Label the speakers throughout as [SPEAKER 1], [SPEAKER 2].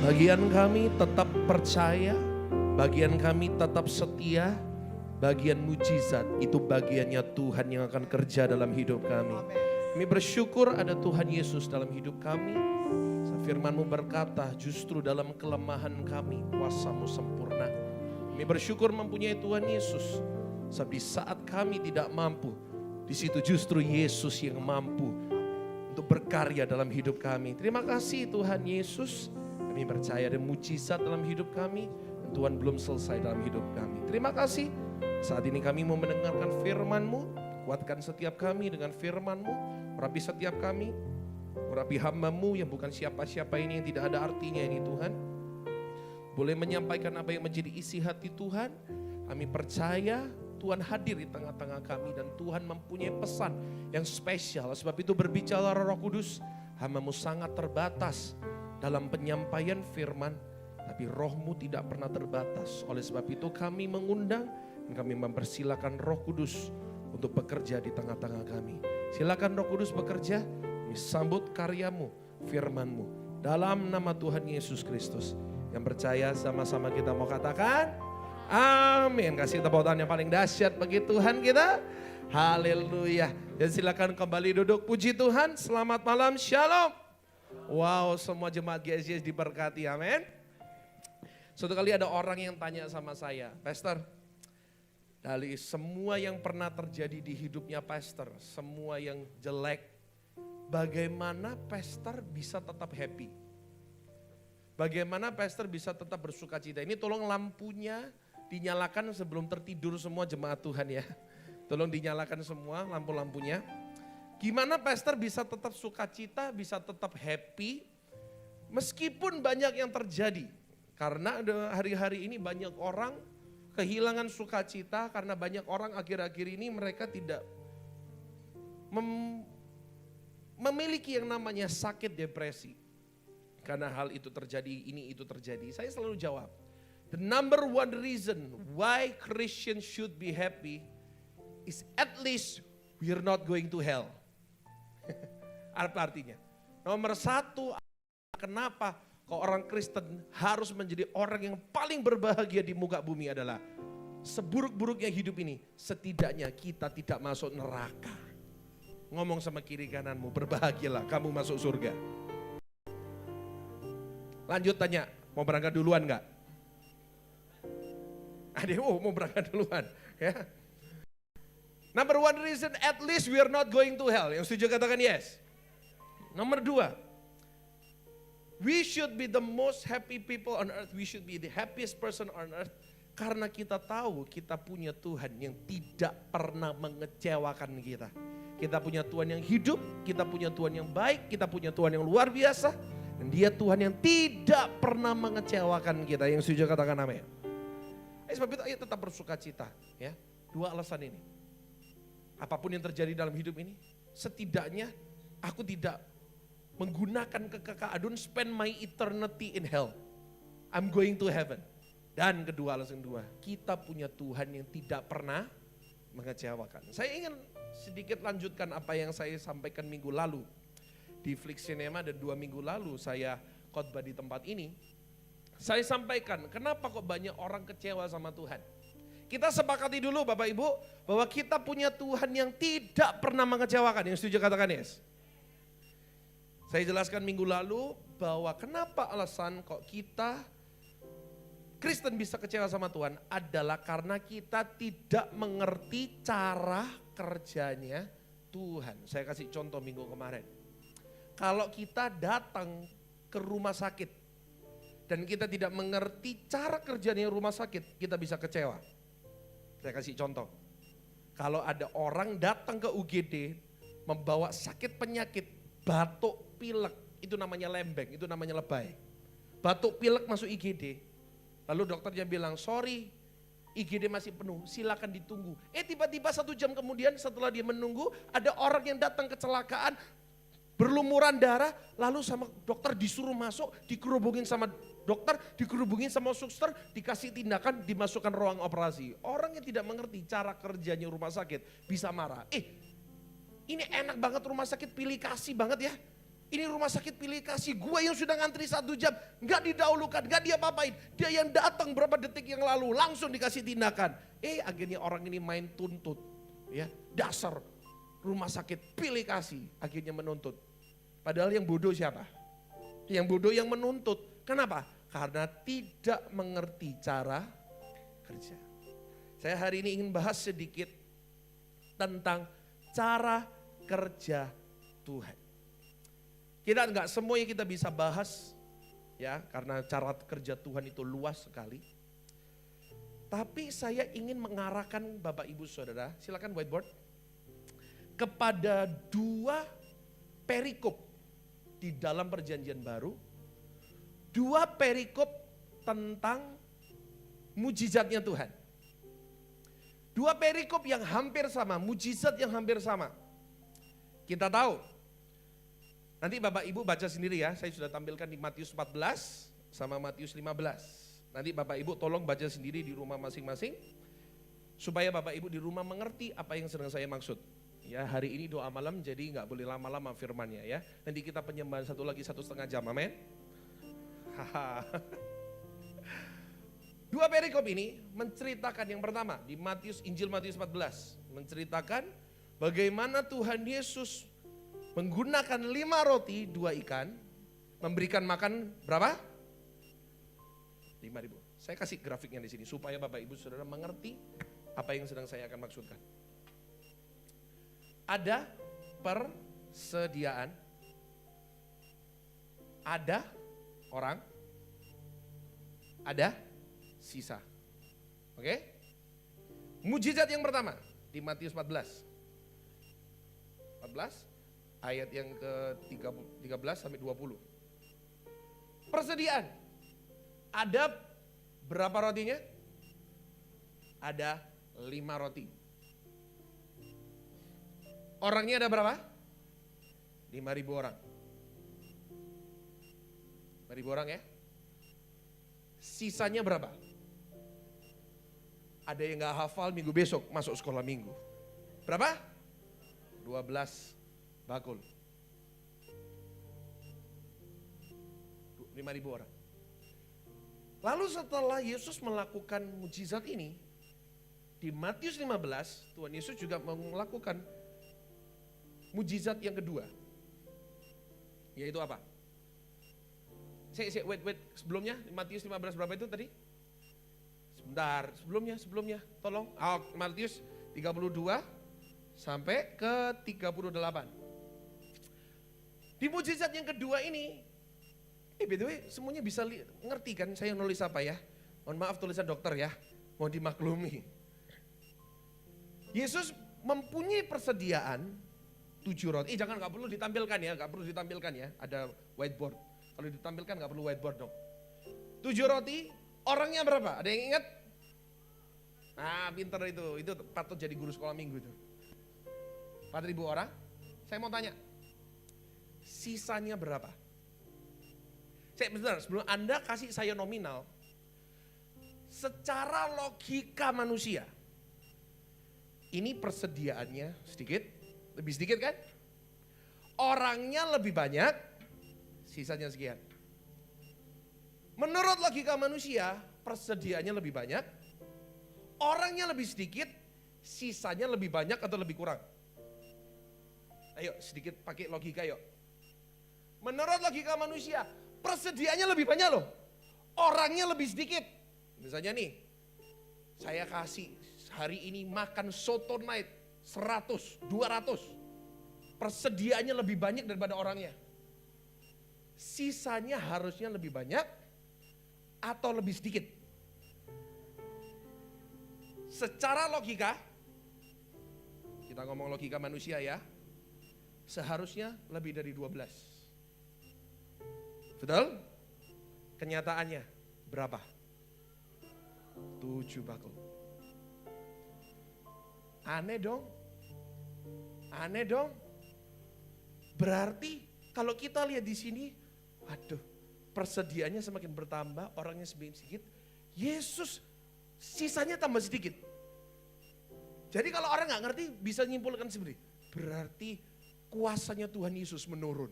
[SPEAKER 1] Bagian kami tetap percaya, bagian kami tetap setia, bagian mujizat itu bagiannya Tuhan yang akan kerja dalam hidup kami. Kami bersyukur ada Tuhan Yesus dalam hidup kami. Firman-Mu berkata, justru dalam kelemahan kami kuasa-Mu sempurna. Kami bersyukur mempunyai Tuhan Yesus. Sebab di saat kami tidak mampu, di situ justru Yesus yang mampu untuk berkarya dalam hidup kami. Terima kasih Tuhan Yesus. Kami percaya ada mujizat dalam hidup kami. Dan Tuhan belum selesai dalam hidup kami. Terima kasih. Saat ini kami mau mendengarkan firman-Mu. Kuatkan setiap kami dengan firman-Mu. Urapi setiap kami. Urapi hamba-Mu yang bukan siapa-siapa ini, yang tidak ada artinya ini Tuhan. Boleh menyampaikan apa yang menjadi isi hati Tuhan. Kami percaya Tuhan hadir di tengah-tengah kami. Dan Tuhan mempunyai pesan yang spesial. Sebab itu berbicara Roh Kudus. Hamba-Mu sangat terbatas dalam penyampaian firman, tapi Roh-Mu tidak pernah terbatas. Oleh sebab itu kami mengundang dan kami mempersilakan Roh Kudus untuk bekerja di tengah-tengah kami. Silakan Roh Kudus bekerja, kami sambut karya-Mu, firman-Mu. Dalam nama Tuhan Yesus Kristus. Yang percaya sama-sama kita mau katakan, amin. Kasih tepuk tangan yang paling dahsyat bagi Tuhan kita. Haleluya. Dan silakan kembali duduk, puji Tuhan. Selamat malam, shalom. Wow, semua jemaat GSJS diberkati, amin. Suatu kali ada orang yang tanya sama saya, Pastor, dari semua yang pernah terjadi di hidupnya Pastor, semua yang jelek, bagaimana Pastor bisa tetap happy? Bagaimana Pastor bisa tetap bersuka cita? Ini tolong lampunya dinyalakan sebelum tertidur semua jemaat Tuhan ya. Tolong dinyalakan semua lampu-lampunya. Gimana Pastor bisa tetap sukacita, bisa tetap happy, meskipun banyak yang terjadi. Karena hari-hari ini banyak orang kehilangan sukacita, karena banyak orang akhir-akhir ini mereka tidak memiliki yang namanya sakit depresi. Karena hal itu terjadi, ini itu terjadi. Saya selalu jawab, the number one reason why Christians should be happy is at least we are not going to hell. Apa artinya? Nomor satu, kenapa kok orang Kristen harus menjadi orang yang paling berbahagia di muka bumi adalah seburuk-buruknya hidup ini, setidaknya kita tidak masuk neraka. Ngomong sama kiri kananmu, berbahagialah kamu masuk surga. Lanjut tanya, mau berangkat duluan gak? Ada mau berangkat duluan ya. Number one reason, at least we are not going to hell. Yang setuju katakan yes. Nomor dua, we should be the most happy people on earth. We should be the happiest person on earth. Karena kita tahu kita punya Tuhan yang tidak pernah mengecewakan kita. Kita punya Tuhan yang hidup, kita punya Tuhan yang baik, kita punya Tuhan yang luar biasa. Dan Dia Tuhan yang tidak pernah mengecewakan kita. Yang setuju katakan amin. Sebab itu ayo tetap bersuka cita. Ya. Dua alasan ini. Apapun yang terjadi dalam hidup ini, setidaknya aku tidak menggunakan kekekalan, I don't spend my eternity in hell. I'm going to heaven. Dan kedua, alasan kedua, kita punya Tuhan yang tidak pernah mengecewakan. Saya ingin sedikit lanjutkan apa yang saya sampaikan minggu lalu. Di Flix Cinema dan 2 minggu lalu saya khotbah di tempat ini. Saya sampaikan, kenapa kok banyak orang kecewa sama Tuhan. Kita sepakati dulu Bapak Ibu, bahwa kita punya Tuhan yang tidak pernah mengecewakan. Yang setuju katakan yes. Saya jelaskan minggu lalu bahwa kenapa alasan kok kita Kristen bisa kecewa sama Tuhan adalah karena kita tidak mengerti cara kerjanya Tuhan. Saya kasih contoh minggu kemarin. Kalau kita datang ke rumah sakit dan kita tidak mengerti cara kerjanya rumah sakit, kita bisa kecewa. Saya kasih contoh. Kalau ada orang datang ke UGD membawa sakit penyakit, batuk, pilek, itu namanya lembeng, itu namanya lebay. Batuk, pilek masuk IGD. Lalu dokternya bilang, sorry, IGD masih penuh, silakan ditunggu. Tiba-tiba 1 jam kemudian setelah dia menunggu, ada orang yang datang kecelakaan, berlumuran darah, lalu sama dokter disuruh masuk, dikerubungin sama dokter, dikerubungin sama suster, dikasih tindakan, dimasukkan ruang operasi. Orang yang tidak mengerti cara kerjanya rumah sakit bisa marah. Ini enak banget rumah sakit, pilih kasih banget ya. Ini rumah sakit pilih kasih, gue yang sudah ngantri 1 jam, gak didahulukan, gak dia apa-apain. Dia yang datang berapa detik yang lalu, langsung dikasih tindakan. Akhirnya orang ini main tuntut. Ya, dasar rumah sakit pilih kasih, akhirnya menuntut. Padahal yang bodoh siapa? Yang bodoh yang menuntut. Kenapa? Karena tidak mengerti cara kerja. Saya hari ini ingin bahas sedikit tentang cara kerja Tuhan. Kita enggak semuanya kita bisa bahas ya, karena cara kerja Tuhan itu luas sekali. Tapi saya ingin mengarahkan Bapak Ibu Saudara, silakan whiteboard, kepada 2 perikop di dalam Perjanjian Baru. 2 perikop tentang mujizatnya Tuhan. 2 perikop yang hampir sama, mujizat yang hampir sama. Kita tahu, nanti Bapak Ibu baca sendiri ya, saya sudah tampilkan di Matius 14 sama Matius 15. Nanti Bapak Ibu tolong baca sendiri di rumah masing-masing, supaya Bapak Ibu di rumah mengerti apa yang sedang saya maksud. Ya, hari ini doa malam jadi nggak boleh lama-lama firmannya ya. Nanti kita penyembahan 1,5 jam, amin. 2 perikop ini menceritakan yang pertama di Injil Matius 14, menceritakan bagaimana Tuhan Yesus menggunakan 5 roti 2 ikan, memberikan makan berapa? 5.000. Saya kasih grafiknya di sini supaya Bapak Ibu Saudara mengerti apa yang sedang saya akan maksudkan. Ada persediaan, ada orang, ada sisa. Oke? Mujizat yang pertama di Matius 14 ayat yang ke-13 sampai 20. Persediaan. Ada berapa rotinya? Ada 5 roti. Orangnya ada berapa? 5.000 orang. 5.000 orang ya. Sisanya berapa? Ada yang gak hafal minggu besok masuk sekolah minggu. Berapa? 12 bakul. 5.000 orang. Lalu setelah Yesus melakukan mujizat ini, di Matius 15, Tuhan Yesus juga melakukan mujizat yang kedua. Yaitu apa? Wait, sebelumnya Matius 15 berapa itu tadi? Sebentar, sebelumnya, tolong. Matius 32 sampai ke 38. Di mujizat yang kedua ini, BTW semuanya bisa ngerti kan saya nulis apa ya? Mohon maaf tulisan dokter ya, mohon dimaklumi. Yesus mempunyai persediaan 7 roti. Jangan, gak perlu ditampilkan ya, ada whiteboard. Kalau ditampilkan gak perlu whiteboard dong. 7 roti, orangnya berapa? Ada yang ingat? Nah, pinter itu patut jadi guru sekolah minggu itu. 4.000 orang. Saya mau tanya, sisanya berapa? Sebentar, sebelum Anda kasih saya nominal, secara logika manusia, ini persediaannya lebih sedikit kan? Orangnya lebih banyak, sisanya sekian. Menurut logika manusia, persediaannya lebih banyak, orangnya lebih sedikit, sisanya lebih banyak atau lebih kurang? Ayo sedikit pakai logika yuk. Menurut logika manusia, persediaannya lebih banyak loh, orangnya lebih sedikit. Misalnya nih, saya kasih hari ini makan soto night 100, 200. Persediaannya lebih banyak daripada orangnya. Sisanya harusnya lebih banyak atau lebih sedikit? Secara logika, kita ngomong logika manusia ya, seharusnya lebih dari 12. Betul? Kenyataannya berapa? 7 bakul. Aneh dong. Berarti kalau kita lihat di sini, waduh, persediaannya semakin bertambah, orangnya semakin sedikit. Yesus sisanya tambah sedikit. Jadi kalau orang nggak ngerti bisa nyimpulkan sendiri. Berarti kuasanya Tuhan Yesus menurun.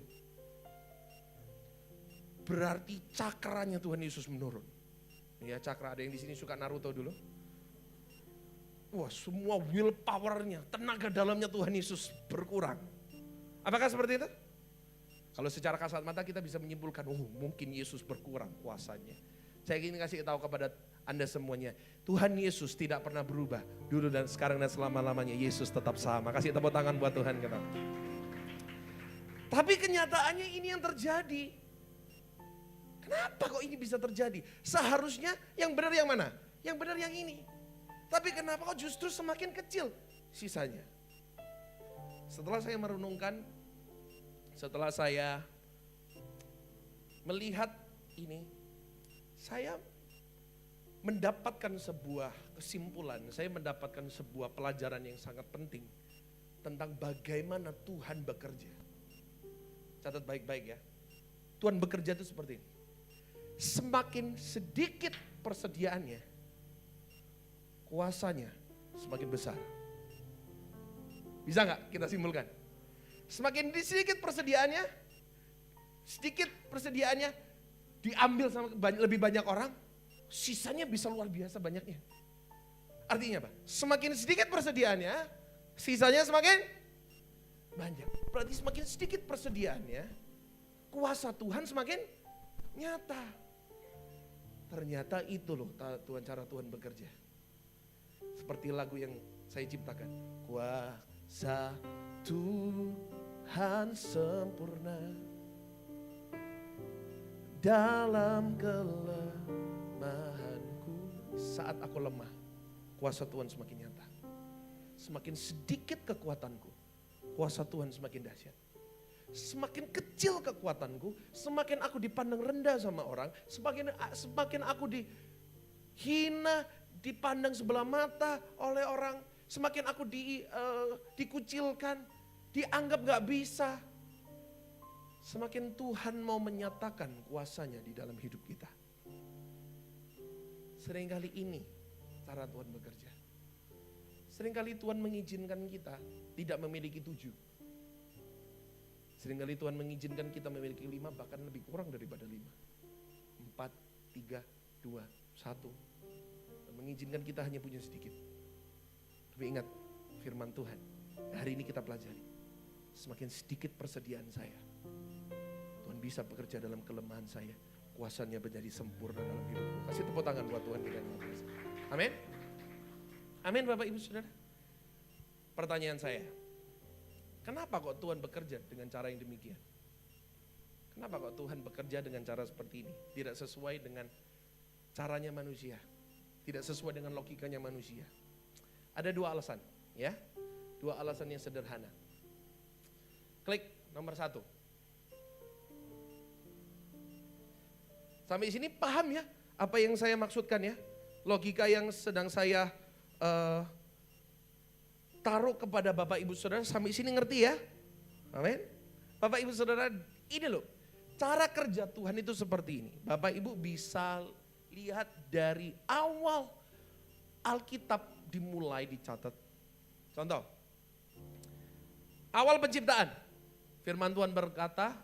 [SPEAKER 1] berarti cakranya Tuhan Yesus menurun. Ya, cakra, ada yang di sini suka Naruto dulu? Wah, semua willpowernya, tenaga dalamnya Tuhan Yesus berkurang. Apakah seperti itu? Kalau secara kasat mata kita bisa menyimpulkan, mungkin Yesus berkurang kuasanya. Saya ingin kasih tahu kepada Anda semuanya, Tuhan Yesus tidak pernah berubah. Dulu dan sekarang dan selama-lamanya Yesus tetap sama. Kasih tepuk tangan buat Tuhan kita. Tapi kenyataannya ini yang terjadi. Kenapa kok ini bisa terjadi? Seharusnya yang benar yang mana? Yang benar yang ini. Tapi kenapa kok justru semakin kecil sisanya? Setelah saya merenungkan, setelah saya melihat ini, saya mendapatkan sebuah kesimpulan, saya mendapatkan sebuah pelajaran yang sangat penting tentang bagaimana Tuhan bekerja. Catat baik-baik ya. Tuhan bekerja itu seperti ini. Semakin sedikit persediaannya, kuasanya semakin besar. Bisa nggak kita simpulkan? Semakin sedikit persediaannya diambil sama lebih banyak orang, sisanya bisa luar biasa banyaknya. Artinya apa? Semakin sedikit persediaannya, sisanya semakin banyak. Berarti semakin sedikit persediaannya, kuasa Tuhan semakin nyata. Ternyata itu loh cara Tuhan bekerja. Seperti lagu yang saya ciptakan. Kuasa Tuhan sempurna dalam kelemahanku. Saat aku lemah, kuasa Tuhan semakin nyata. Semakin sedikit kekuatanku, kuasa Tuhan semakin dahsyat. Semakin kecil kekuatanku, semakin aku dipandang rendah sama orang, semakin aku dihina, dipandang sebelah mata oleh orang, semakin aku dikucilkan, dianggap gak bisa. Semakin Tuhan mau menyatakan kuasanya di dalam hidup kita. Seringkali ini cara Tuhan bekerja. Seringkali Tuhan mengizinkan kita tidak memiliki 7. Seringkali Tuhan mengizinkan kita memiliki 5, bahkan lebih kurang daripada 5. 4, 3, 2, 1. Dan mengizinkan kita hanya punya sedikit. Tapi ingat firman Tuhan, hari ini kita pelajari. Semakin sedikit persediaan saya, Tuhan bisa bekerja dalam kelemahan saya. Kuasanya menjadi sempurna dalam hidupku. Kasih tepuk tangan buat Tuhan kita. Amin. Amin Bapak Ibu Saudara. Pertanyaan saya, kenapa kok Tuhan bekerja dengan cara yang demikian? Kenapa kok Tuhan bekerja dengan cara seperti ini? Tidak sesuai dengan caranya manusia. Tidak sesuai dengan logikanya manusia. Ada 2 alasan, ya. 2 alasan yang sederhana. Klik nomor 1. Sampai sini paham ya apa yang saya maksudkan ya? Logika yang sedang saya taruh kepada Bapak Ibu Saudara sampai sini ngerti ya? Amin. Bapak Ibu Saudara, ini loh, cara kerja Tuhan itu seperti ini. Bapak Ibu bisa lihat dari awal Alkitab dimulai dicatat. Contoh, awal penciptaan, firman Tuhan berkata,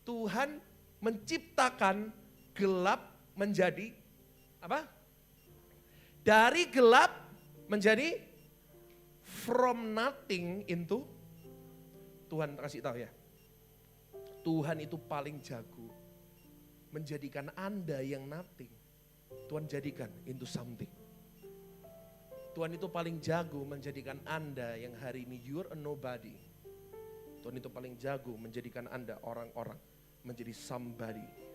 [SPEAKER 1] Tuhan menciptakan gelap menjadi apa? Dari gelap menjadi from nothing into. Tuhan kasih tahu ya, Tuhan itu paling jago menjadikan Anda yang nothing, Tuhan jadikan into something. Tuhan itu paling jago menjadikan Anda yang hari ini you're a nobody, Tuhan itu paling jago menjadikan Anda orang-orang menjadi somebody.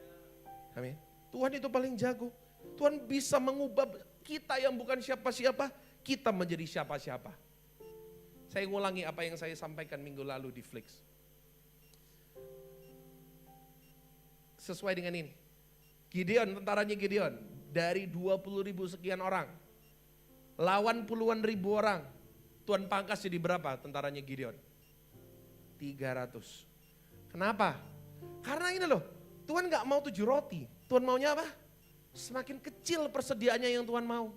[SPEAKER 1] Amin. Tuhan itu paling jago. Tuhan bisa mengubah kita yang bukan siapa-siapa, kita menjadi siapa-siapa. Saya ngulangi apa yang saya sampaikan minggu lalu di Flix. Sesuai dengan ini. Gideon, tentaranya Gideon, dari 20.000 sekian orang, lawan puluhan ribu orang, Tuhan pangkas jadi berapa tentaranya Gideon? 300. Kenapa? Karena ini loh, Tuhan gak mau 7 roti. Tuhan maunya apa? Semakin kecil persediaannya yang Tuhan mau.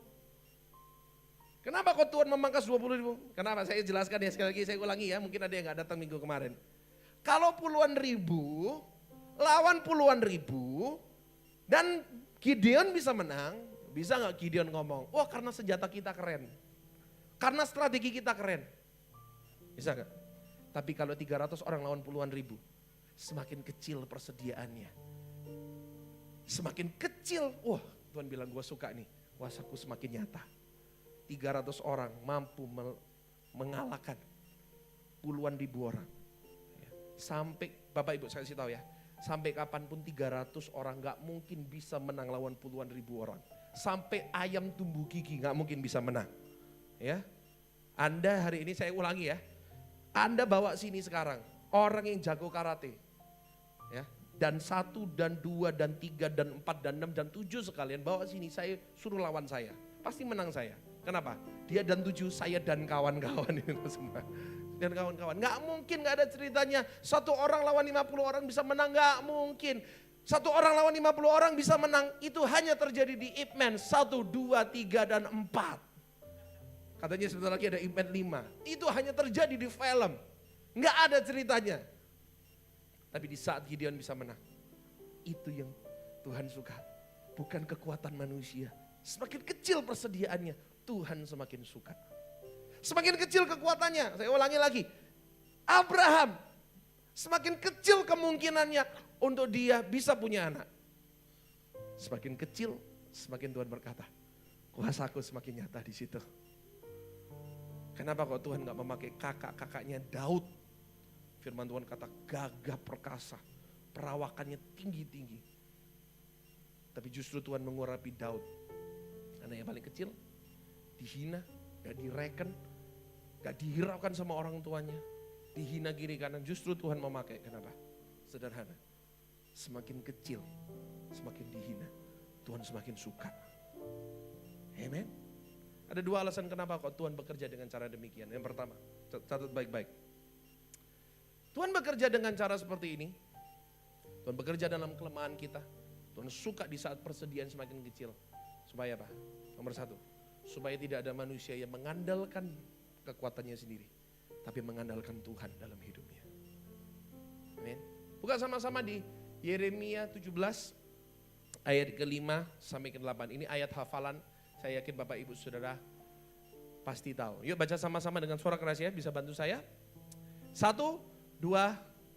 [SPEAKER 1] Kenapa kok Tuhan memangkas 20.000? Kenapa? Saya jelaskan ya sekali lagi, saya ulangi ya. Mungkin ada yang gak datang minggu kemarin. Kalau puluhan ribu, lawan puluhan ribu, dan Gideon bisa menang. Bisa gak Gideon ngomong, wah karena senjata kita keren, karena strategi kita keren. Bisa gak? Tapi kalau 300 orang lawan puluhan ribu, semakin kecil persediaannya. Semakin kecil, wah Tuhan bilang gue suka nih, kuasaku semakin nyata. 300 orang mampu mengalahkan puluhan ribu orang. Sampai, Bapak Ibu saya kasih tahu ya, sampai kapanpun 300 orang gak mungkin bisa menang lawan puluhan ribu orang. Sampai ayam tumbuh gigi gak mungkin bisa menang. Ya, Anda hari ini saya ulangi ya, Anda bawa sini sekarang orang yang jago karate, ya, dan 1 dan 2 dan 3 dan 4 dan 6 dan 7 sekalian bawa sini, saya suruh lawan saya, pasti menang saya. Kenapa? Dia dan 7, saya dan kawan-kawan itu semua. Dan kawan-kawan, gak mungkin, gak ada ceritanya 1 orang lawan 50 orang bisa menang, gak mungkin. 1 orang lawan 50 orang bisa menang, itu hanya terjadi di Ip Man 1, 2, 3 dan 4. Katanya sebentar lagi ada Ip Man 5. Itu hanya terjadi di film. Nggak ada ceritanya. Tapi di saat Gideon bisa menang, itu yang Tuhan suka. Bukan kekuatan manusia. Semakin kecil persediaannya, Tuhan semakin suka. Semakin kecil kekuatannya, saya ulangi lagi. Abraham, semakin kecil kemungkinannya untuk dia bisa punya anak. Semakin kecil, semakin Tuhan berkata, kuasaku semakin nyata di situ. Kenapa kok Tuhan gak memakai kakak-kakaknya Daud? Firman Tuhan kata gagah perkasa, perawakannya tinggi-tinggi. Tapi justru Tuhan mengurapi Daud. Anak yang paling kecil, dihina, gak direken, gak dihiraukan sama orang tuanya. Dihina kiri kanan, justru Tuhan memakai. Kenapa? Sederhana. Semakin kecil, semakin dihina, Tuhan semakin suka. Amen. Ada 2 alasan kenapa kok Tuhan bekerja dengan cara demikian. Yang pertama, catat baik-baik. Tuhan bekerja dengan cara seperti ini. Tuhan bekerja dalam kelemahan kita. Tuhan suka di saat persediaan semakin kecil. Supaya apa? Nomor 1, supaya tidak ada manusia yang mengandalkan kekuatannya sendiri, tapi mengandalkan Tuhan dalam hidupnya. Amin. Buka sama-sama di Yeremia 17 ayat ke-5 sampai ke-8. Ini ayat hafalan, saya yakin Bapak Ibu Saudara pasti tahu. Yuk baca sama-sama dengan suara keras ya, bisa bantu saya? 1, 2,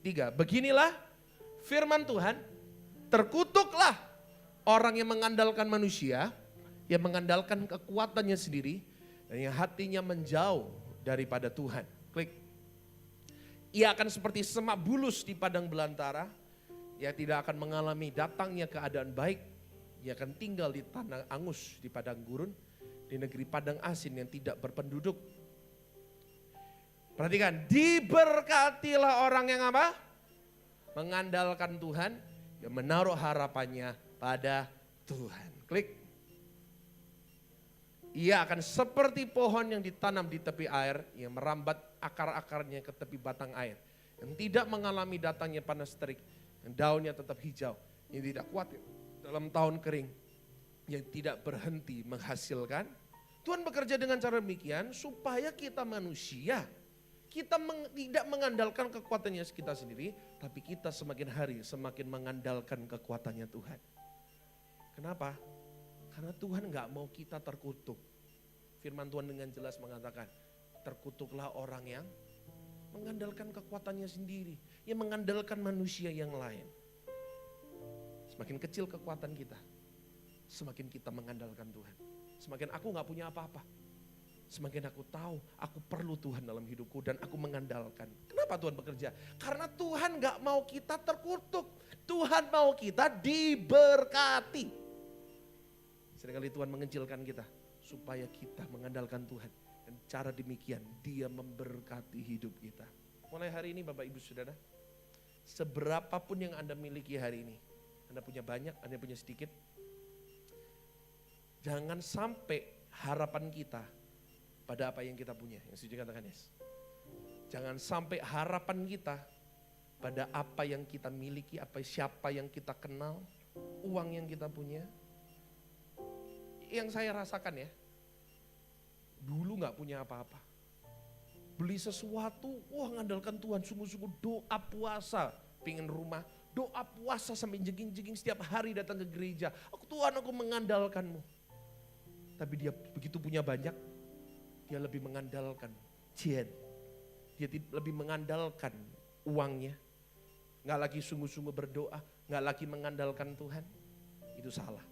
[SPEAKER 1] 3. Beginilah firman Tuhan, terkutuklah orang yang mengandalkan manusia, yang mengandalkan kekuatannya sendiri, dan yang hatinya menjauh daripada Tuhan. Klik. Ia akan seperti semak bulus di padang belantara, ia tidak akan mengalami datangnya keadaan baik. Ia akan tinggal di tanah angus, di padang gurun, di negeri padang asin yang tidak berpenduduk. Perhatikan, diberkatilah orang yang apa? Mengandalkan Tuhan, yang menaruh harapannya pada Tuhan. Klik. Ia akan seperti pohon yang ditanam di tepi air, yang merambat akar-akarnya ke tepi batang air, yang tidak mengalami datangnya panas terik, yang daunnya tetap hijau, yang tidak khawatir dalam tahun kering, yang tidak berhenti menghasilkan. Tuhan bekerja dengan cara demikian supaya kita manusia, kita tidak mengandalkan kekuatannya kita sendiri, tapi kita semakin hari semakin mengandalkan kekuatannya Tuhan. Kenapa? Karena Tuhan gak mau kita terkutuk. Firman Tuhan dengan jelas mengatakan, terkutuklah orang yang mengandalkan kekuatannya sendiri, yang mengandalkan manusia yang lain. Semakin kecil kekuatan kita, semakin kita mengandalkan Tuhan. Semakin aku gak punya apa-apa, semakin aku tahu aku perlu Tuhan dalam hidupku dan aku mengandalkan. Kenapa Tuhan bekerja? Karena Tuhan gak mau kita terkutuk. Tuhan mau kita diberkati. Seringkali Tuhan mengecilkan kita supaya kita mengandalkan Tuhan. Dan cara demikian Dia memberkati hidup kita. Mulai hari ini Bapak Ibu Saudara, seberapapun yang Anda miliki hari ini, Anda punya banyak, Anda punya sedikit, jangan sampai harapan kita pada apa yang kita punya. Yang setuju katakan yes. Jangan sampai harapan kita pada apa yang kita miliki, siapa yang kita kenal, uang yang kita punya. Yang saya rasakan ya, dulu gak punya apa-apa. Beli sesuatu, wah ngandalkan Tuhan, sungguh-sungguh doa puasa, pingin rumah, doa puasa sampai jeging-jeging setiap hari datang ke gereja. Tuhan aku mengandalkanmu. Tapi dia begitu punya banyak, dia lebih mengandalkan Dia lebih mengandalkan uangnya. Nggak lagi sungguh-sungguh berdoa, nggak lagi mengandalkan Tuhan. Itu salah.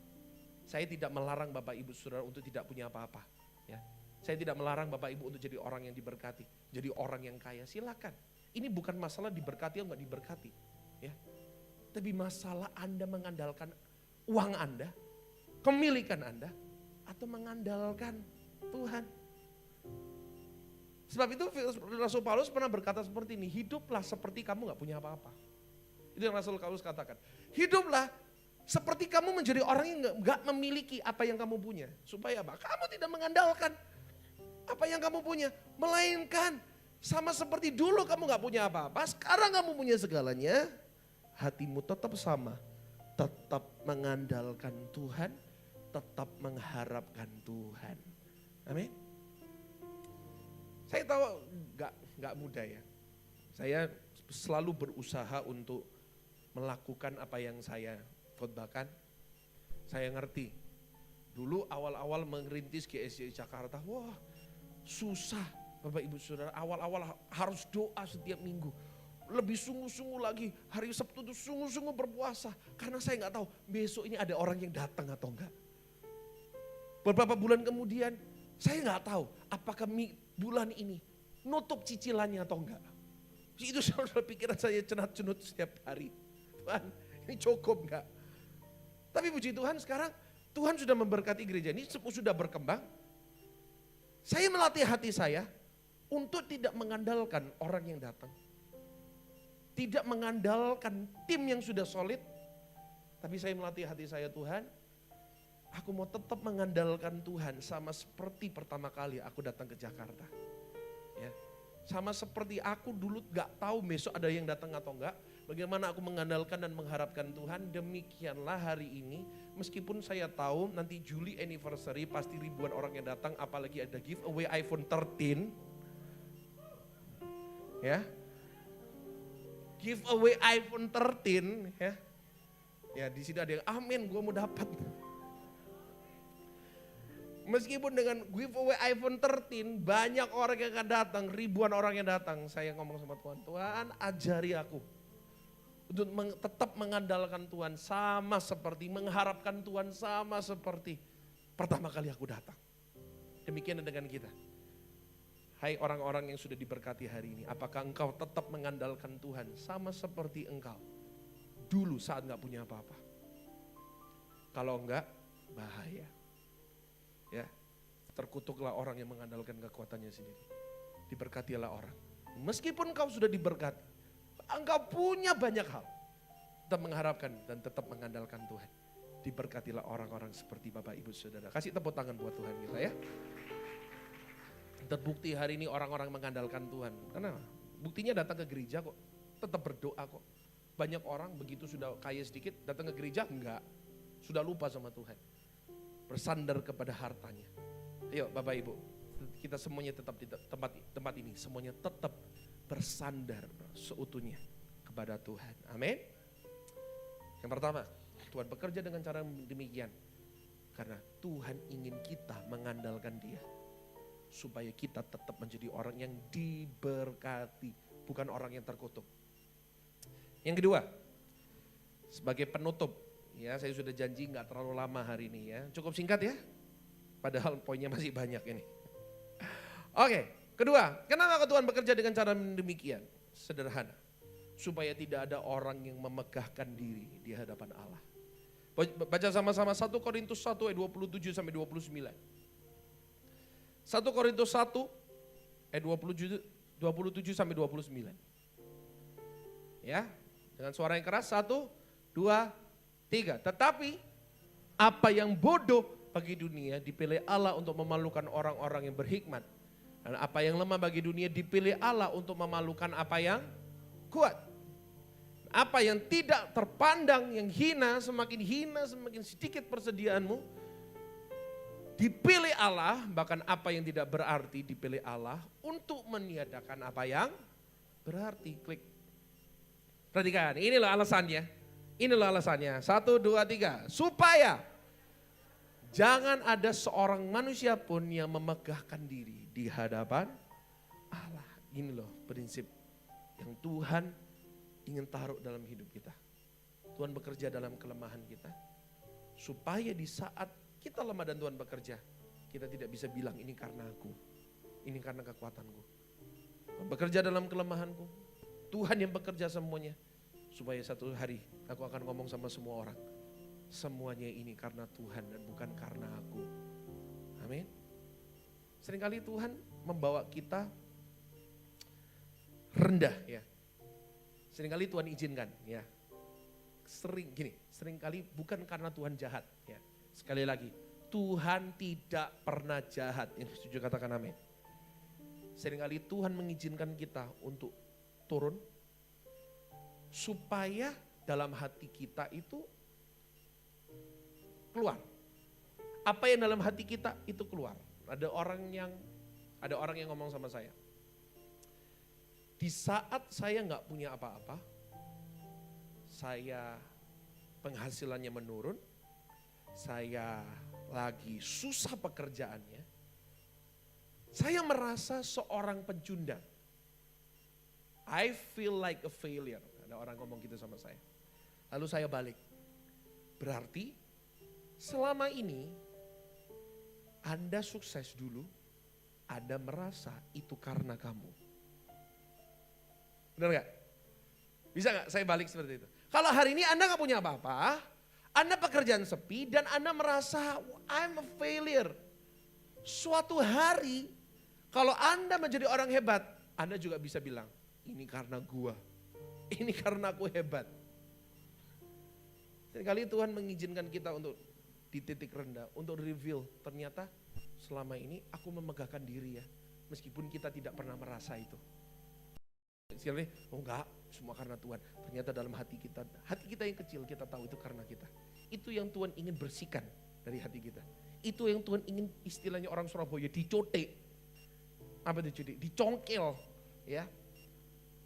[SPEAKER 1] Saya tidak melarang Bapak Ibu Saudara untuk tidak punya apa-apa. Ya. Saya tidak melarang Bapak Ibu untuk jadi orang yang diberkati, jadi orang yang kaya. Silakan. Ini bukan masalah diberkati atau nggak diberkati. Ya. Tapi masalah Anda mengandalkan uang Anda, kemilikan Anda, atau mengandalkan Tuhan. Sebab itu Rasul Paulus pernah berkata seperti ini, hiduplah seperti kamu gak punya apa-apa. Itu yang Rasul Paulus katakan. Hiduplah seperti kamu menjadi orang yang gak memiliki apa yang kamu punya. Supaya apa? Kamu tidak mengandalkan apa yang kamu punya. Melainkan sama seperti dulu kamu gak punya apa-apa, sekarang kamu punya segalanya. Hatimu tetap sama, tetap mengandalkan Tuhan, tetap mengharapkan Tuhan. Amin. Saya tahu nggak mudah ya. Saya selalu berusaha untuk melakukan apa yang saya khotbahkan. Saya ngerti. Dulu awal-awal merintis GSJ Jakarta, wah susah Bapak Ibu Saudara. Awal-awal harus doa setiap minggu. Lebih sungguh-sungguh lagi, hari Sabtu itu sungguh-sungguh berpuasa. Karena saya nggak tahu besok ini ada orang yang datang atau enggak. Beberapa bulan kemudian, saya nggak tahu apakah bulan ini nutup cicilannya atau enggak. Itu saudara pikiran saya cenat-cenut setiap hari. Tuhan, ini cukup enggak? Tapi puji Tuhan sekarang Tuhan sudah memberkati gereja ini, sudah berkembang. Saya melatih hati saya untuk tidak mengandalkan orang yang datang. Tidak mengandalkan tim yang sudah solid. Tapi saya melatih hati saya, Tuhan, aku mau tetap mengandalkan Tuhan sama seperti pertama kali aku datang ke Jakarta. Ya. Sama seperti aku dulu gak tahu besok ada yang datang atau enggak. Bagaimana aku mengandalkan dan mengharapkan Tuhan, demikianlah hari ini. Meskipun saya tahu nanti Juli anniversary pasti ribuan orang yang datang, apalagi ada giveaway iPhone 13. Ya. Giveaway iPhone 13 ya. Ya di sini ada yang amin, gue mau dapat. Meskipun dengan giveaway iPhone 13 banyak orang yang akan datang, ribuan orang yang datang. Saya ngomong sama Tuhan, Tuhan ajari aku untuk tetap mengandalkan Tuhan sama seperti, mengharapkan Tuhan sama seperti pertama kali aku datang. Demikian dengan kita. Hai orang-orang yang sudah diberkati hari ini, apakah engkau tetap mengandalkan Tuhan sama seperti engkau dulu saat gak punya apa-apa? Kalau enggak, bahaya. Ya, terkutuklah orang yang mengandalkan kekuatannya sendiri. Diberkatilah orang. Meskipun engkau sudah diberkati, engkau punya banyak hal. Tetap mengharapkan dan tetap mengandalkan Tuhan. Diberkatilah orang-orang seperti Bapak Ibu Saudara. Kasih tepuk tangan buat Tuhan kita ya. Terbukti hari ini orang-orang mengandalkan Tuhan. Karena buktinya datang ke gereja kok. Tetap berdoa kok. Banyak orang begitu sudah kaya sedikit datang ke gereja enggak. Sudah lupa sama Tuhan. Bersandar kepada hartanya. Ayo Bapak Ibu, kita semuanya tetap di tempat ini, semuanya tetap bersandar seutuhnya kepada Tuhan. Amin. Yang pertama, Tuhan bekerja dengan cara demikian karena Tuhan ingin kita mengandalkan Dia supaya kita tetap menjadi orang yang diberkati, bukan orang yang terkutuk. Yang kedua, sebagai penutup. Ya, saya sudah janji nggak terlalu lama hari ini ya. Cukup singkat ya. Padahal poinnya masih banyak ini. Oke, kedua, kenapa Tuhan bekerja dengan cara demikian? Sederhana. Supaya tidak ada orang yang memegahkan diri di hadapan Allah. Baca sama-sama 1 Korintus 1 ayat 27 sampai 29. 1 Korintus 1 ayat 27 sampai 29. Ya, dengan suara yang keras 1, 2, 3. Tetapi apa yang bodoh bagi dunia dipilih Allah untuk memalukan orang-orang yang berhikmat. Dan apa yang lemah bagi dunia dipilih Allah untuk memalukan apa yang kuat. Apa yang tidak terpandang, yang hina, semakin sedikit persediaanmu. Dipilih Allah, bahkan apa yang tidak berarti dipilih Allah untuk meniadakan apa yang berarti. Klik. Perhatikan, ini loh alasannya. Ini loh alasannya. 1, 2, 3. Supaya jangan ada seorang manusia pun yang memegahkan diri di hadapan Allah. Ini loh prinsip yang Tuhan ingin taruh dalam hidup kita. Tuhan bekerja dalam kelemahan kita. Supaya di saat kita lemah dan Tuhan bekerja, kita tidak bisa bilang ini karena aku. Ini karena kekuatanku. Tuhan bekerja dalam kelemahanku. Tuhan yang bekerja semuanya. Supaya satu hari aku akan ngomong sama semua orang. Semuanya ini karena Tuhan dan bukan karena aku. Amin. Seringkali Tuhan membawa kita rendah ya. Seringkali Tuhan izinkan ya. Seringkali bukan karena Tuhan jahat ya. Sekali lagi, Tuhan tidak pernah jahat. Yang setuju katakan amin. Seringkali Tuhan mengizinkan kita untuk turun supaya dalam hati kita itu keluar. Apa yang dalam hati kita itu keluar. Ada orang yang ngomong sama saya. Di saat saya nggak punya apa-apa, saya penghasilannya menurun, saya lagi susah pekerjaannya, saya merasa seorang pencundang. I feel like a failure. Ada orang ngomong gitu sama saya. Lalu saya balik. Berarti selama ini Anda sukses dulu, Anda merasa itu karena kamu. Benar gak? Bisa gak saya balik seperti itu? Kalau hari ini Anda gak punya apa-apa, Anda pekerjaan sepi dan Anda merasa I'm a failure. Suatu hari kalau Anda menjadi orang hebat, Anda juga bisa bilang, ini karena gua. Ini karena aku hebat. Seringkali Tuhan mengizinkan kita untuk di titik rendah, untuk reveal. Ternyata selama ini aku memegahkan diri ya. Meskipun kita tidak pernah merasa itu. Sekali, oh enggak, semua karena Tuhan. Ternyata dalam hati kita yang kecil kita tahu itu karena kita. Itu yang Tuhan ingin bersihkan dari hati kita. Itu yang Tuhan ingin, istilahnya orang Surabaya, dicotek. Apa itu cotek? Dicongkel. Ya.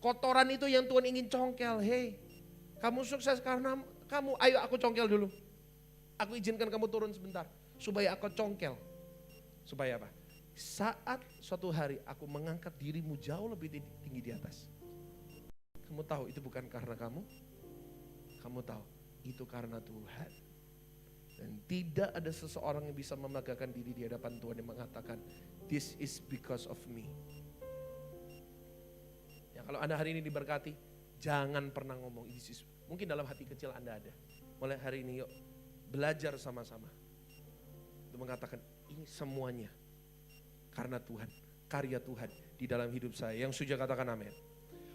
[SPEAKER 1] Kotoran itu yang Tuhan ingin congkel. Hei, kamu sukses karena kamu, ayo aku congkel dulu. Aku izinkan kamu turun sebentar. Supaya aku congkel. Supaya apa? Saat suatu hari aku mengangkat dirimu jauh lebih tinggi di atas. Kamu tahu itu bukan karena kamu. Kamu tahu itu karena Tuhan. Dan tidak ada seseorang yang bisa memegahkan diri di hadapan Tuhan yang mengatakan, this is because of me. Ya, kalau Anda hari ini diberkati, jangan pernah ngomong this is. Mungkin dalam hati kecil Anda ada. Mulai hari ini yuk belajar sama-sama. Untuk mengatakan ini semuanya karena Tuhan, karya Tuhan di dalam hidup saya. Yang sudah katakan amin.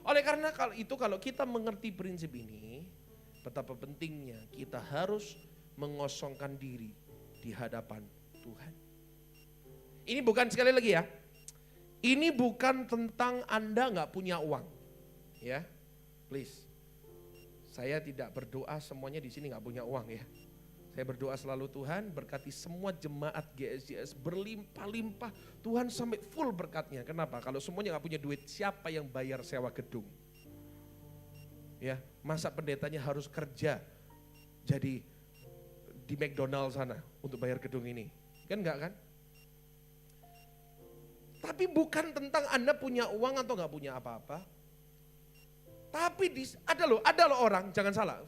[SPEAKER 1] Oleh karena kalau kita mengerti prinsip ini, betapa pentingnya kita harus mengosongkan diri di hadapan Tuhan. Ini bukan, sekali lagi ya, ini bukan tentang Anda nggak punya uang, ya, please. Saya tidak berdoa semuanya di sini nggak punya uang ya. Saya berdoa selalu Tuhan berkati semua jemaat GSJS berlimpah-limpah. Tuhan sampai full berkatnya. Kenapa? Kalau semuanya gak punya duit, siapa yang bayar sewa gedung? Ya, masa pendetanya harus kerja jadi di McDonald sana untuk bayar gedung ini? Kan enggak kan? Tapi bukan tentang Anda punya uang atau gak punya apa-apa. Tapi ada loh orang, jangan salah.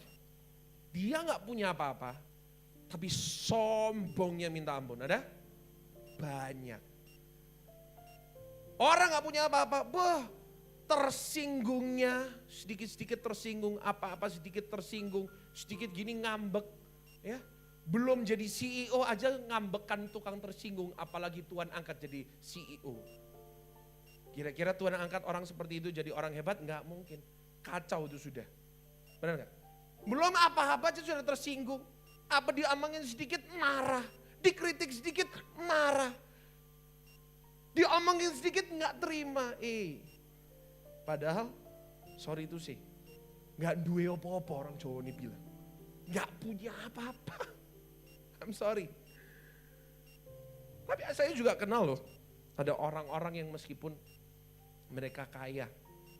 [SPEAKER 1] Dia gak punya apa-apa. Tapi sombongnya minta ampun, ada? Banyak. Orang gak punya apa-apa, tersinggungnya, sedikit-sedikit tersinggung, apa-apa sedikit tersinggung, sedikit gini ngambek. Ya, belum jadi CEO aja ngambekan tukang tersinggung, apalagi Tuhan angkat jadi CEO. Kira-kira Tuhan angkat orang seperti itu jadi orang hebat? Enggak mungkin, kacau itu sudah. Benar gak? Belum apa-apa aja sudah tersinggung. Apa diomongin sedikit marah, dikritik sedikit marah, diomongin sedikit nggak terima. Padahal sorry itu sih nggak duwe apa-apa, orang Jawa ini bilang nggak punya apa-apa. I'm sorry. Tapi saya juga kenal loh, ada orang-orang yang meskipun mereka kaya,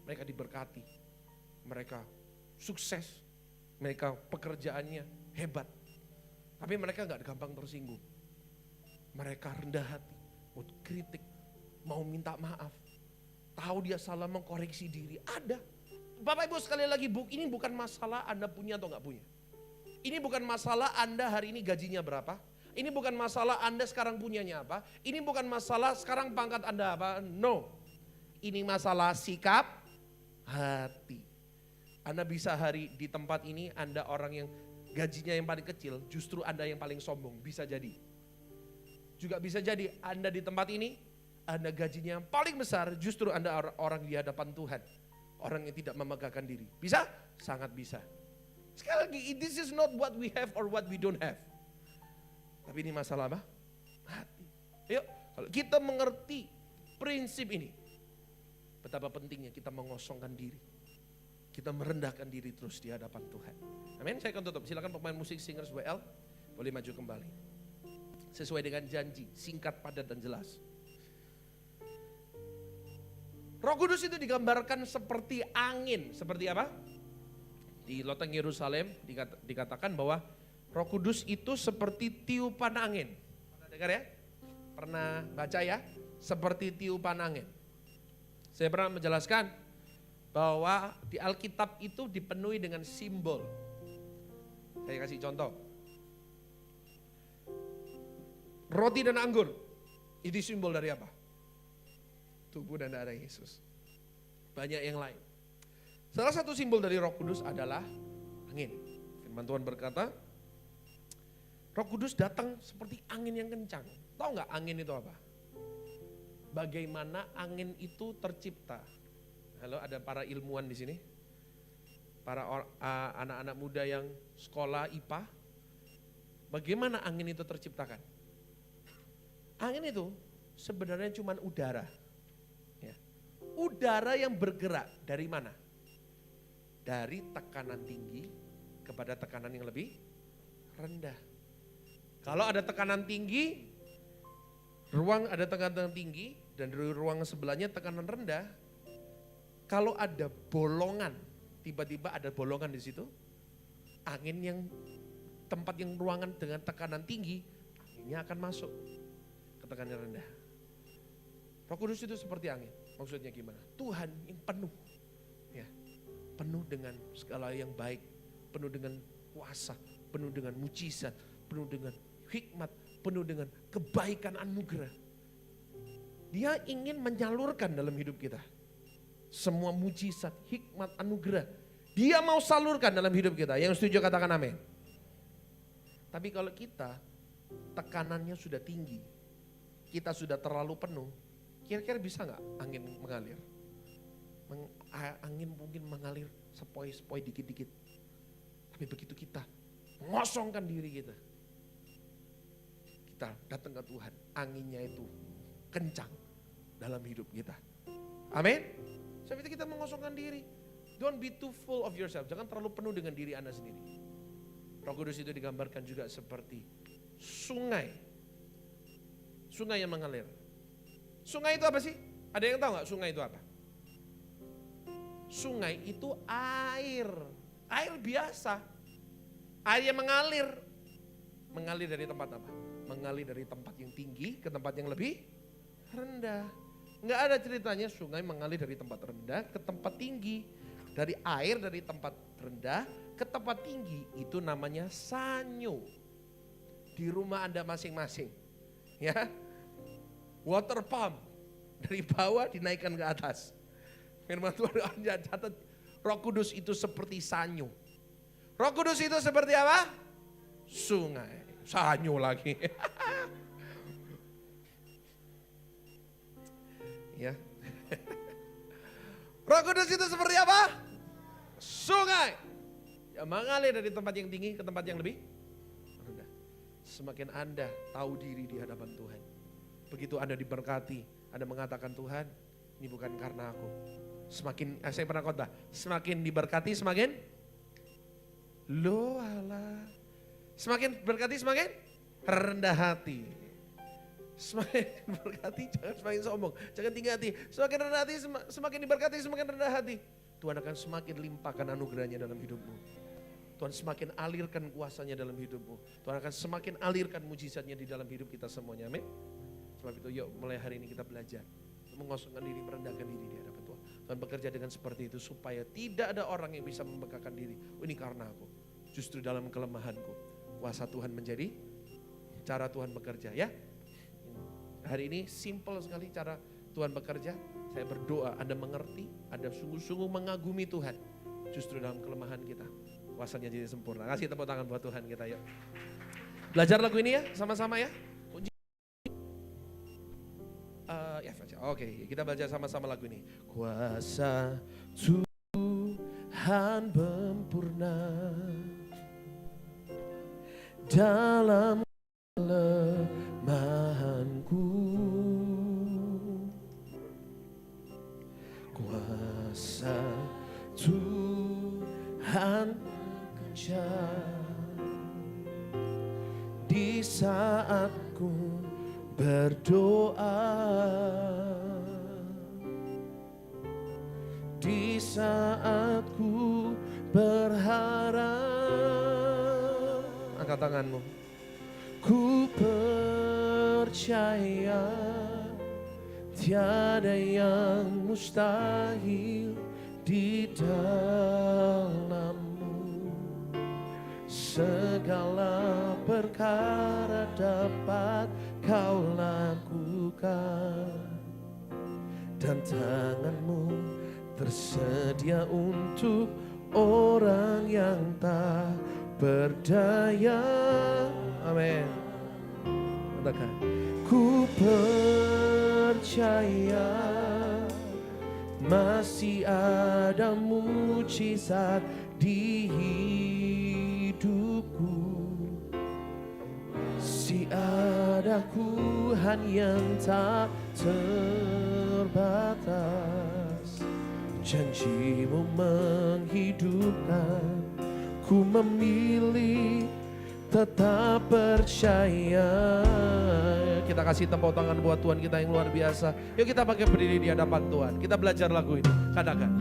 [SPEAKER 1] mereka diberkati, mereka sukses, mereka pekerjaannya hebat. Tapi mereka gak gampang tersinggung. Mereka rendah hati, mau kritik, mau minta maaf. Tahu dia salah, mengkoreksi diri, ada. Bapak Ibu sekali lagi, ini bukan masalah Anda punya atau gak punya. Ini bukan masalah Anda hari ini gajinya berapa. Ini bukan masalah Anda sekarang punyanya apa. Ini bukan masalah sekarang pangkat Anda apa. No. Ini masalah sikap hati. Anda bisa hari di tempat ini, Anda orang yang gajinya yang paling kecil, justru Anda yang paling sombong, bisa jadi. Juga bisa jadi Anda di tempat ini, Anda gajinya yang paling besar, justru Anda orang di hadapan Tuhan. Orang yang tidak memegahkan diri. Bisa? Sangat bisa. Sekali lagi, this is not what we have or what we don't have. Tapi ini masalah apa? Hati. Yuk, kalau kita mengerti prinsip ini, betapa pentingnya kita mengosongkan diri. Kita merendahkan diri terus di hadapan Tuhan. Amin. Saya akan tutup. Silakan pemain musik Singers WL boleh maju kembali. Sesuai dengan janji, singkat, padat dan jelas. Roh Kudus itu digambarkan seperti angin. Seperti apa? Di loteng Yerusalem dikatakan bahwa Roh Kudus itu seperti tiupan angin. Pernah dengar ya? Pernah baca ya? Seperti tiupan angin. Saya pernah menjelaskan bahwa di Alkitab itu dipenuhi dengan simbol. Saya kasih contoh. Roti dan anggur, itu simbol dari apa? Tubuh dan darah Yesus. Banyak yang lain. Salah satu simbol dari Roh Kudus adalah angin. Firman Tuhan berkata, Roh Kudus datang seperti angin yang kencang. Tahu nggak angin itu apa? Bagaimana angin itu tercipta? Halo, ada para ilmuwan di sini? Para anak-anak muda yang sekolah IPA. Bagaimana angin itu terciptakan? Angin itu sebenarnya cuma udara. Ya. Udara yang bergerak dari mana? Dari tekanan tinggi kepada tekanan yang lebih rendah. Kalau ada tekanan tinggi, ruang ada tekanan tinggi, dan dari ruang sebelahnya tekanan rendah. Kalau ada bolongan, tiba-tiba ada bolongan di situ, angin yang tempat yang ruangan dengan tekanan tinggi, anginnya akan masuk ke tekanan rendah. Roh Kudus itu seperti angin. Maksudnya gimana? Tuhan yang penuh, ya, penuh dengan segala yang baik, penuh dengan kuasa, penuh dengan mujizat, penuh dengan hikmat, penuh dengan kebaikan anugerah. Dia ingin menyalurkan dalam hidup kita semua mujizat, hikmat, anugerah. Dia mau salurkan dalam hidup kita. Yang setuju katakan amin. Tapi kalau kita tekanannya sudah tinggi, kita sudah terlalu penuh, kira-kira bisa nggak angin mengalir? Angin mungkin mengalir sepoi-sepoi dikit-dikit. Tapi begitu kita mengosongkan diri kita, kita datang ke Tuhan, anginnya itu kencang dalam hidup kita. Amin. Sebab itu kita mengosongkan diri. Don't be too full of yourself. Jangan terlalu penuh dengan diri Anda sendiri. Roh Kudus itu digambarkan juga seperti sungai. Sungai yang mengalir. Sungai itu apa sih? Ada yang tahu nggak sungai itu apa? Sungai itu air. Air biasa. Air yang mengalir. Mengalir dari tempat apa? Mengalir dari tempat yang tinggi ke tempat yang lebih rendah. Nggak ada ceritanya sungai mengalir dari tempat rendah ke tempat tinggi. Dari air dari tempat rendah ke tempat tinggi. Itu namanya sanyo. Di rumah Anda masing-masing. Ya, water pump. Dari bawah dinaikkan ke atas. Firman Tuhan catat, Roh Kudus itu seperti sanyo. Roh Kudus itu seperti apa? Sungai. Sanyo lagi. Ya. Roh Kudus itu seperti apa? Sungai. Yang mengalir dari tempat yang tinggi ke tempat yang lebih rendah. Semakin Anda tahu diri di hadapan Tuhan, begitu Anda diberkati, Anda mengatakan, Tuhan, ini bukan karena aku. Semakin, saya pernah khotbah, semakin diberkati semakin lo Allah. Semakin berkati semakin rendah hati. Semakin berkati jangan semakin sombong, jangan tinggi hati. Semakin rendah hati semakin diberkati semakin rendah hati. Tuhan akan semakin limpahkan anugerahnya dalam hidupmu. Tuhan semakin alirkan kuasanya dalam hidupmu. Tuhan akan semakin alirkan mujizatnya di dalam hidup kita semuanya. Amin. Sebab itu yuk mulai hari ini kita belajar. Mengosongkan diri, merendahkan diri di hadapan Tuhan. Tuhan bekerja dengan seperti itu supaya tidak ada orang yang bisa membanggakan diri. Oh, ini karena aku. Justru dalam kelemahanku, kuasa Tuhan menjadi cara Tuhan bekerja ya. Hari ini simple sekali cara Tuhan bekerja. Saya berdoa Anda mengerti, Anda sungguh-sungguh mengagumi Tuhan. Justru dalam kelemahan kita, kuasanya jadi sempurna. Kasih tepuk tangan buat Tuhan kita yuk. Belajar lagu ini ya, sama-sama ya. Oke, kita baca sama-sama lagu ini. Kuasa Tuhan sempurna dalam kelemahanku. Kuasa Tuhan bekerja di saat ku berdoa, di saat ku berharap. Angkat tanganmu. Ku percaya tiada yang mustahil di dalam-Mu. Segala perkara dapat Kau lakukan, dan tangan-Mu tersedia untuk orang yang tak berdaya. Amin. Katakan, ku percaya masih ada mujizat di hidupku. Si ada Tuhan yang tak terbatas. Janji-Mu menghidupkan, ku memilih tetap percaya. Kita kasih tepuk tangan buat Tuhan kita yang luar biasa. Yuk kita pakai berdiri di hadapan Tuhan. Kita belajar lagu ini. Katakan,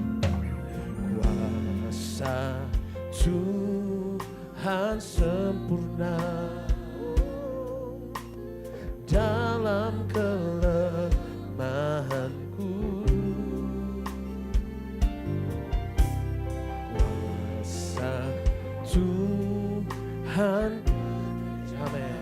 [SPEAKER 1] kuasa Tuhan sempurna dalam kelemahanku. Kuasa Tuhan, amin.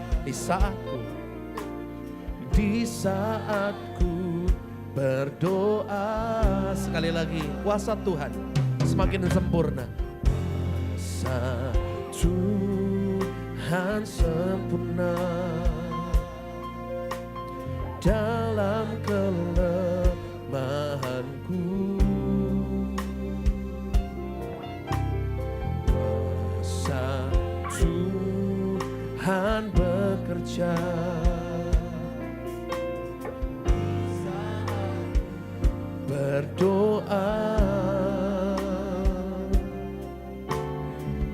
[SPEAKER 1] Di saatku berdoa, sekali lagi, kuasa Tuhan semakin sempurna. Kuasa Tuhan sempurna dalam kelemahanku. Kuasa Tuhan bekerja berdoa,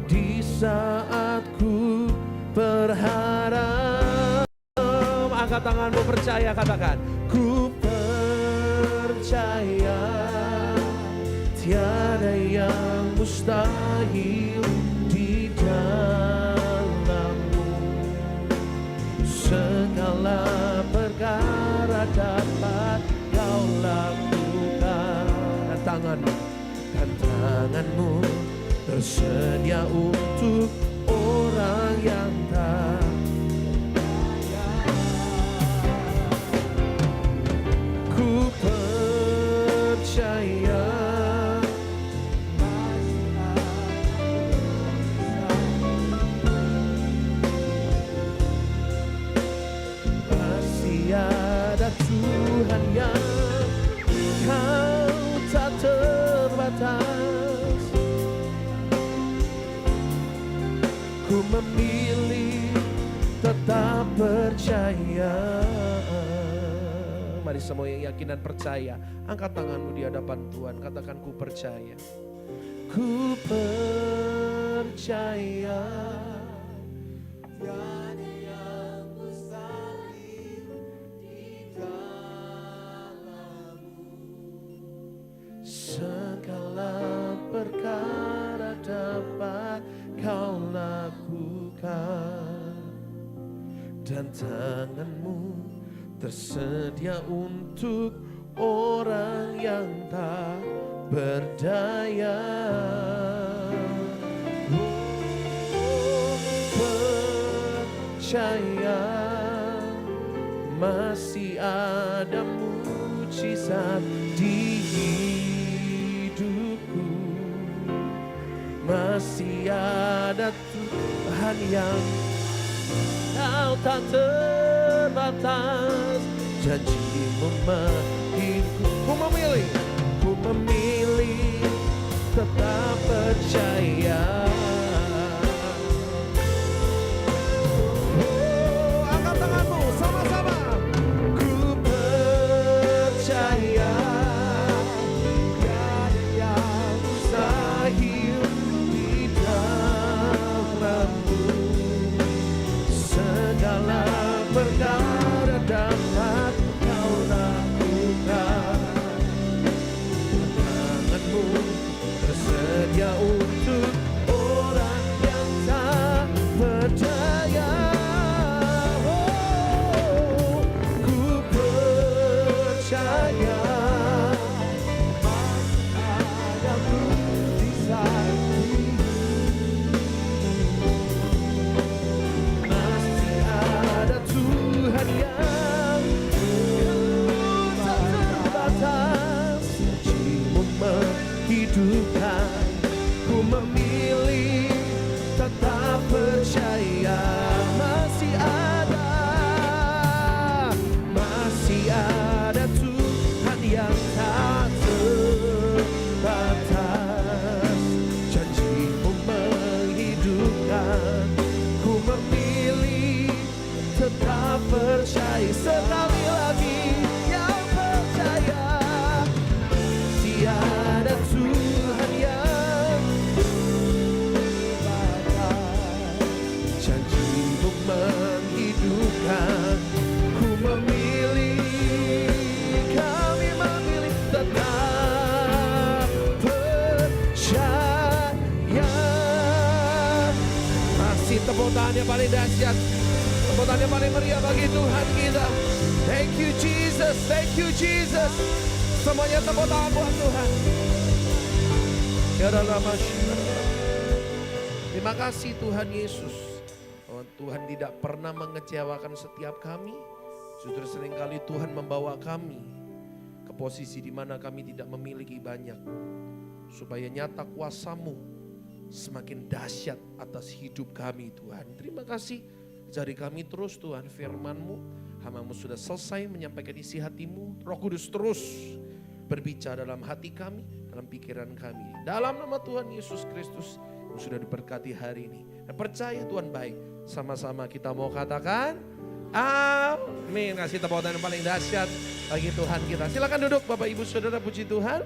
[SPEAKER 1] di saat ku berharap. Angkat tanganmu, percaya, katakan, ku percaya tiada yang mustahil di dalam-Mu. Segala perkara dapat Kau lakukan, dan tangan-Mu tersedia untuk orang yang tak. Ku percaya masih ada Tuhan yang Kau tak terbatas. Ku memilih tetap percaya. Mari semua yang yakin dan percaya, angkat tanganmu di hadapan Tuhan, katakan, ku percaya. Ku percaya tiada yang mustahil di dalam-Mu. Segala tanganmu tersedia untuk orang yang tak berdaya. Percaya masih ada mujizat di hidupku, masih ada Tuhan yang Kau tak terbatas, janji-Mu menghidupku. Ku memilih tetap percaya. Oh, angkat tanganmu sama-sama. Ku percaya tiada yang mustahil di dalam-Mu. Segala perkara dapat Kau lakukan. Tanganmu tersedia untuk orang yang tak percaya. Oh, ku percaya ada mujizat. Tuhan yang tak terbatas, janji-Mu menghidupkan. Ku memilih tetap percaya. Masih ada Tuhan yang tak terbatas, janji-Mu menghidupkan. Ku memilih tetap percaya. Sekali lagi yang percaya, tiada Tuhan yang terbatas, janji-Mu menghidupkan. Ku memilih, kami memilih tetap percaya. Masih tepuk tangan yang paling dahsyat, tepuk tangan yang paling meriah bagi Tuhan kita. Thank you Jesus, thank you Jesus. Semuanya tepuk tangan buat Tuhan. Terima kasih Tuhan Yesus. Oh, Tuhan tidak pernah mengecewakan setiap kami. Justru seringkali Tuhan membawa kami ke posisi di mana kami tidak memiliki banyak, supaya nyata kuasa-Mu semakin dahsyat atas hidup kami Tuhan. Terima kasih. Ajari kami terus Tuhan firman-Mu. Hamba-Mu sudah selesai menyampaikan isi hati-Mu. Roh Kudus terus berbicara dalam hati kami, dalam pikiran kami. Dalam nama Tuhan Yesus Kristus yang sudah diberkati hari ini. Dan percaya Tuhan baik. Sama-sama kita mau katakan amin. Kasih tepuk tangan yang paling dahsyat bagi Tuhan kita. Silakan duduk Bapak Ibu Saudara, puji Tuhan.